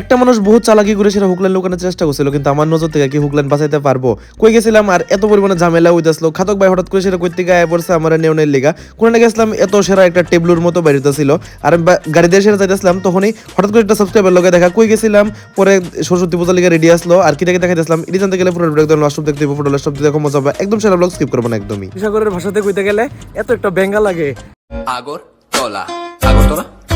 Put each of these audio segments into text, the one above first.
একটা মানুষ বহুত চালাকি করে সেটা হুকলাইন লুকানোর চেষ্টা করছিল, কিন্তু আমার নজর থেকে কি হুকলাইন বাঁচাইতে পারবো? কই গেছিলাম আর এত পরিমাণে ঝামেলা হইতাছিল। খাতক ভাই হঠাৎ করে সেটা কই থেকে আয়া পড়ছে আমার নেওনের লিগা। কোনে গেছিলাম এত সেরা একটা টেবলুর মতো বাড়িতে ছিল, আর আমি গাড়ি দিয়ে সেটা যাইতেছিলাম, তখনই হঠাৎ করে একটা সাবস্ক্রাইবার লগে দেখা। কই গেছিলাম, পরে সরস্বতী পূজার লিগা রেডি আসলো, আর কি দেখে দেখাইতেছিলাম এটি জানতে গেলে পুরো একদম লাস্ট দেখতে হইব, পুরো লাস্ট দেখো মজা হবে একদম। সেরা ব্লগ স্কিপ করবো না একদমই। সাগরের ভাষাতে কইতে গেলে এত একটা বেঙ্গা লাগে। Agartala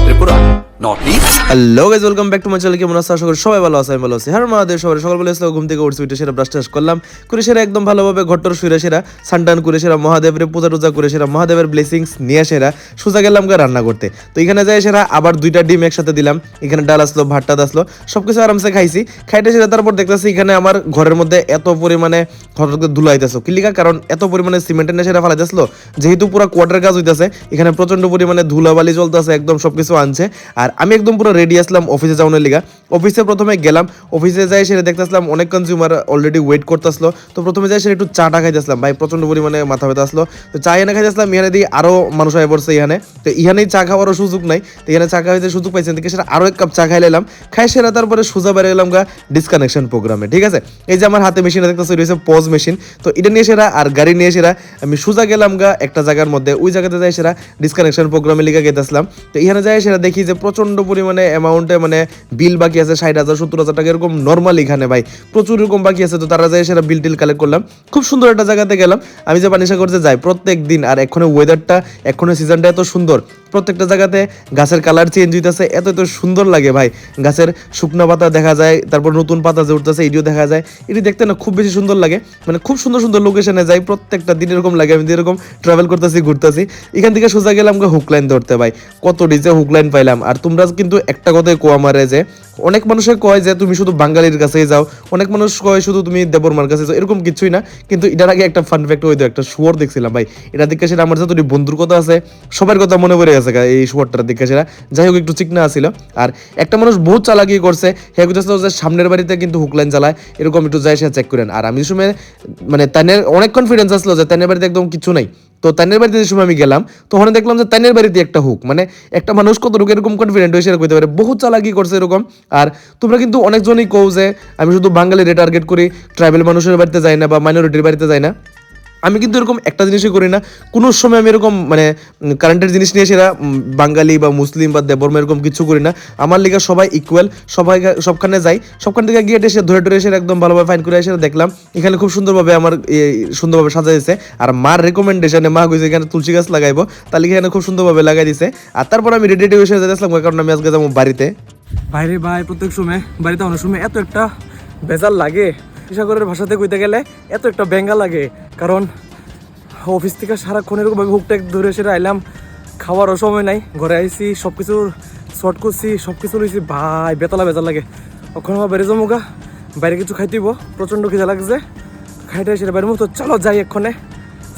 Tripura north east. Hello guys, welcome back to my channel. কেমন আছো? আশা করি সবাই ভালো আছে, আমি ভালো আছি। হ্যাঁ মহাদেব, সবাই সকাল বলে আসলো, ঘুম থেকে উঠছি, উঠে সেরা ব্রাশ টাশ করলাম, করে সেরা একদম ভালোভাবে ঘট্টর শুয়ে সেরা সানটান করে সেরা মহাদেবের পূজা টুজা করে সেরা মহাদেবের ব্লেসিংস নিয়ে সেরা সোজা গেলাম রান্না করতে। তো এখানে যাই সেরা আবার দুইটা ডিম একসাথে দিলাম, এখানে ডাল আসলো, ভাতটা আসলো, সবকিছু আরামসে খাইছি। খাইতে সেরা তারপর দেখতেছি এখানে আমার ঘরের মধ্যে এত পরিমাণে হঠাৎ ধুলা হইতেছে কিলিকা, কারণ এত পরিমাণে সিমেন্টের নেশে সেরা ফালাইতেছিল, যেহেতু পুরো কোয়ার্টার কাজ হইতেছে, এখানে প্রচন্ড পরিমাণে ধুলাবালি চলতেছে, একদম সবকিছু আনছে। আর আমি একদম পুরো রেডি আসলাম অফিসে যাওয়ার লিগা। অফিসে প্রথমে গেলাম, অফিসে যাই সেটা দেখতেছিলাম অনেক কনজিউমার অলরেডি ওয়েট করতেছিল। তো প্রথমে যাই সেটা একটু চাটা খাইতেছিলাম, ভাই প্রচন্ড পরিমাণে মাথা ব্যথা আসলো। তো চা এনে খাইতেছিলাম, ইহানে দিয়ে আরো মানুষ হয়ে পড়ছে ইহানে। তো ইহানেই চা খাওয়ারও সুযোগ নাই, তো এখানে চা খাইতে সুযোগ পাইছেন থেকে সেটা আরো এক কাপ চা খাইলাম। খাই সেরা তারপরে সোজা বেড়ে গেলাম ডিসকানেকশন প্রোগ্রামে। ঠিক আছে, এই যে আমার হাতে মেশিন দেখতেছে রয়েছে পজ মেশিন, তো এটা নিয়ে সেরা আর গাড়ি নিয়ে সেরা আমি সোজা গেলাম একটা জায়গার মধ্যে, ওই জায়গাতে যাই সেরা ডিসকানেকশন প্রোগ্রামে লিখে গেতেছিলাম। তো এখানে যাই সেটা দেখি যে প্রচন্ড পরিমাণে অ্যামাউন্টে মানে বিল বাকি আছে 60,000 70,000 টাকা এরকম নর্মাল। এখানে ভাই প্রচুর এরকম বাকি আছে, তো তারা যাই সেটা বিল টিল কালেক্ট করলাম। খুব সুন্দর একটা জায়গাতে গেলাম, আমি যে পানিসা করতে যাই প্রত্যেক দিন, আর এখনো ওয়েদারটা এখনো সিজনটা এত সুন্দর, প্রত্যেকটা জায়গাতে গাছের কালার চেঞ্জ হইতেছে, এত এত সুন্দর লাগে ভাই। গাছের শুকনো পাতা দেখা যায়, তারপর নতুন পাতা যে উঠতেছে এটিও দেখা যায়, এটি দেখতে না খুব বেশি সুন্দর লাগে। মানে খুব সুন্দর সুন্দর লোকেশনে যাই, প্রত্যেকটা দিন এরকম লাগে আমি এরকম ট্রাভেল করতেছি ঘুরতেছি। এখান থেকে সোজা গেলাম হুকলাইন ধরতে, ভাই কত ডিজে হুকলাইন পাইলাম। আর তোমরা কিন্তু একটা কথাই কো আমারে, যে অনেক মানুষে কয় যে তুমি শুধু বাঙালির কাছেই যাও, অনেক মানুষ কয় শুধু তুমি দেবরমার কাছে যাও, এরকম কিছুই না। কিন্তু এটার আগে একটা ফান ফ্যাক্ট হইতো, একটা শুয়োর দেখছিলাম ভাই, এটা দেখে সেটা আমার যতটি বন্ধুর কথা আছে সবার কথা মনে পড়ে গেছে এই শুয়োরটার দেখে সেটা। যাই হোক একটু চিকনা আসছিল, আর একটা মানুষ বহুত চালাকি করছে, হ্যাঁ বুঝতে যে সামনের বাড়িতে কিন্তু হুকলাইন চালায়, এরকম একটু যাই সে চেক করেন। আর আমি সময় মানে তানের অনেক কনফিডেন্স আসলো যে তানের বাড়িতে একদম কিছু নাই। তো তানের বাড়িতে যে সময় আমি গেলাম, তখন দেখলাম যে তানের বাড়িতে একটা হুক, মানে একটা মানুষ কতটুকু এরকম কনফিডেন্ট হয়ে সেটা কইতে পারে, বহুত চালাকি করছে এরকম। আর তোমরা কিন্তু অনেকজনই কও যে আমি শুধু বাঙালিরে টার্গেট করি, ট্রাইবেল মানুষের বাড়িতে যাই না বা মাইনরিটির বাড়িতে যাই না। আমি কিন্তু এরকম একটা জিনিসই করি না, কোনো সময় আমি এরকম মানে কারেন্টের জিনিস নিয়ে সেরা বাঙালি বা মুসলিম বা দেবর্ম এরকম কিছু করি না। আমার লিগে সবাই ইকুয়াল, সবাই সবখানে যাই, সবখান থেকে গিয়ে এসে ধরে ধরে এসে একদম ভালোভাবে ফাইন করে এসে দেখলাম এখানে খুব সুন্দরভাবে আমার সুন্দরভাবে সাজাইছে। আর মার রেকমেন্ডেশনে মা কইছে এখানে তুলসী গাছ লাগাইবো, তাহলে এখানে খুব সুন্দরভাবে লাগাই দিছে। আর তারপর আমি রেডি এসে যাইছিলাম, কারণ আমি আজকে যাবো বাড়িতে। বাইরে ভাই প্রত্যেক সময় বাড়িতে অনেক সময় এত একটা বেজাল লাগে। সাগরের ভাষাতে কইতে গেলে এত একটা বেঙ্গা লাগে, কারণ অফিস থেকে সারাক্ষণ এরকম হুকটাক ধরে সেটা আইলাম, খাওয়ারও সময় নাই, ঘরে আইসি সব কিছু শর্ট করছি, সব কিছু লইছি, ভাই বেতালা বেজাল লাগে। ওখানে আমার বাইরে যাবো বাইরে কিছু খাইতেইব, প্রচণ্ড খিদা লাগছে, খাইতে সেটা বাইরে মতো চলো যাই এক্ষণে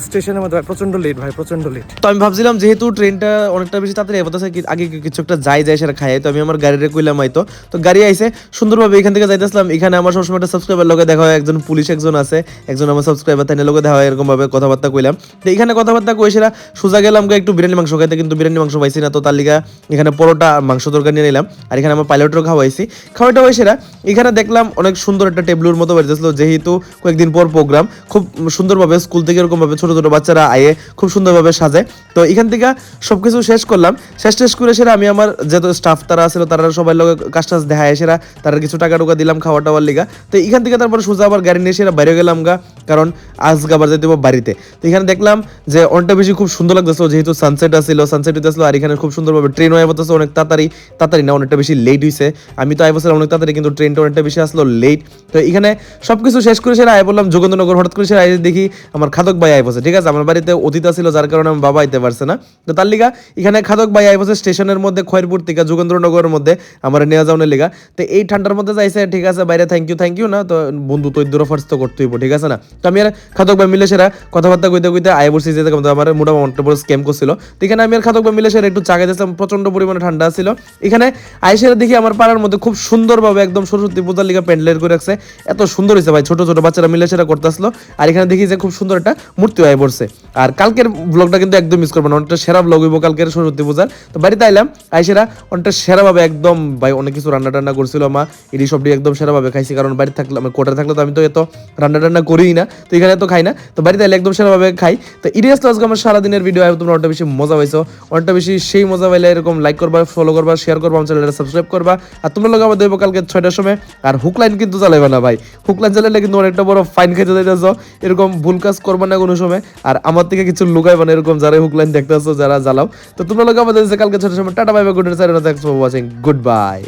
স্টেশনের মধ্যে। প্রচন্ড লেট ভাই, প্রচন্ড লেট। তো আমি ভাবছিলাম যেহেতু ট্রেনটা অনেকটা বেশি তাড়াতাড়ি এগোতেছে, আগে কিছু একটা যাই সেটা খাই, তো আমি আমার গাড়িরে কইলাম হয়তো। তো গাড়ি আইসে সুন্দরভাবে এখান থেকে যাইতেছিলাম। এখানে আমার সবসময় একটা সাবস্ক্রাইবার লগে দেখা হয়, একজন পুলিশ একজন আছে, একজন আমার সাবস্ক্রাইবার, তাই লগে দেখা হয়, এরকম ভাবে কথাবার্তা কইলাম। তো এখানে কথাবার্তা কই সেরা সোজা গেলাম একটু বিরিয়ানি মাংস খাইতে, কিন্তু বিরিয়ানি মাংস পাইছি না। তো তার লিগা এখানে পরোটা মাংস তরকারি নিয়ে নিলাম, আর এখানে আমার পাইলটও খাওয়াইছি। খাওয়াটা হয় সেরা এখানে দেখলাম অনেক সুন্দর একটা টেবলুর মতো বেরিয়েছিল, যেহেতু কয়েকদিন পর প্রোগ্রাম, খুব সুন্দরভাবে স্কুল থেকে এরকম ভাবে ছোট ছোট বাচ্চারা আয়ে খুব সুন্দরভাবে সাজে। তো এখান থেকে সবকিছু শেষ করলাম, শেষ করে সেরা আমি আমার যেহেতু স্টাফ তারা ছিল, তারা সবাই লোক কাজ টাজ দেখায় সেরা তারা কিছু টাকা টুকা দিলাম খাওয়া টাওয়ার লিগা। তো এখান থেকে তারপর সোজা আবার গাড়ি নিয়ে সেরা বাইরে গেলাম কারণ আজকে আবার যেতে বাড়িতে। তো এখানে দেখলাম যে অনেকটা বেশি খুব সুন্দর লাগতেছিল, যেহেতু সানসেট আসছিল, সানসেট হইতেছিল, আর এখানে খুব সুন্দরভাবে ট্রেন হয়ে পড়তেছে অনেক তাড়াতাড়ি না অনেকটা বেশি লেট হয়েছে। আমি তো আইবছিলাম অনেক তাড়াতাড়ি, কিন্তু ট্রেনটা অনেকটা বেশি আসলো লেট। তো এখানে সবকিছু শেষ করে সেরা আয় বললাম যোগেন্দ্রনগর। হঠাৎ করে সেরা দেখি আমার খাদক ভাই আইবছে, ঠিক আছে, আমার বাড়িতে অতীত ছিল যার কারণে আমি বাবা আইতে পারছে না। তো তার লিগা এখানে খাদক ভাই আইবছে স্টেশনের মধ্যে খয়েরপুর থেকে যোগেন্দ্রনগরের মধ্যে আমার নিয়ে যাওয়ার লিগা। তো এই ঠান্ডার মধ্যে যাইছে, ঠিক আছে, বাইরে থ্যাংক ইউ না, তো বন্ধু তো দূর ফার্স্ট তো করতেই হইব, ঠিক আছে না। তো আমি আর খাদক ভাই মিলে সেরা কথাবার্তা কইতে আয় বসছি, যেতে আমার মোটামুটি বড় স্ক্যাম করছিল। তো এখানে আমি আর খাদক ভাই মিলে সেরা একটু চা খাইতেছিলাম, প্রচন্ড পরিমাণে ঠান্ডা ছিল। এখানে আইসেরা দেখি আমার পাড়ার মধ্যে খুব সুন্দরভাবে একদম সরস্বতী পূজার লিগা প্যান্ডেলের করে রাখছে, এত সুন্দর হয়েছে ভাই, ছোট ছোট বাচ্চারা মিলে সেরা করতে আসলো। আর এখানে দেখি যে খুব সুন্দর একটা মূর্তি সত্যি হয়ে পড়ছে। আর কালকের ব্লগটা কিন্তু একদম মিস করবো না, অনেকটা সেরা ব্লগ হইব কালকের সরস্বতী পূজার। তো বাড়িতে আইলাম, আইসেরা অনেকটা সেরাভাবে একদম ভাই অনেক কিছু রান্না টান্না করছিল মা, এটি সবটি একদম সেরাভাবে খাইছি। কারণ বাড়ি থাকলে আমি কোটায় থাকলে তো আমি তো এত রান্না টান্না করিই না, তো এখানে তো খাই না, তো বাড়িতে আইলে একদম সেরাভাবে খাই। তো ইডিয়াস তো আজকে আমার সারাদিনের ভিডিও আয়, তোমরা অনেকটা বেশি মজা পাইছো, অনেকটা বেশি সেই মজা পাইলে এরকম লাইক করবা, ফলো করবা, শেয়ার করবা, আমার চ্যানেলটা সাবস্ক্রাইব করবা। আর তোমরা লোক আবার দেখবো কালকে 6টার সময়। আর হুক লাইন কিন্তু চালাইবে না ভাই, হুক লাইন চালাইলে কিন্তু অনেকটা বড় ফাইন খেতে যাইতেছ, এরকম ভুল কাজ করবা না কোনো সময়। আর আমার থেকে কিছু লুকাইবা না এরকম যারা হুক লাইন দেখতে আসছো, যারা জ্বালাও। তো তোমরা লোক আমাদের কালকে 6টার সময়। Tata bye bye, good night, thanks for watching, good bye.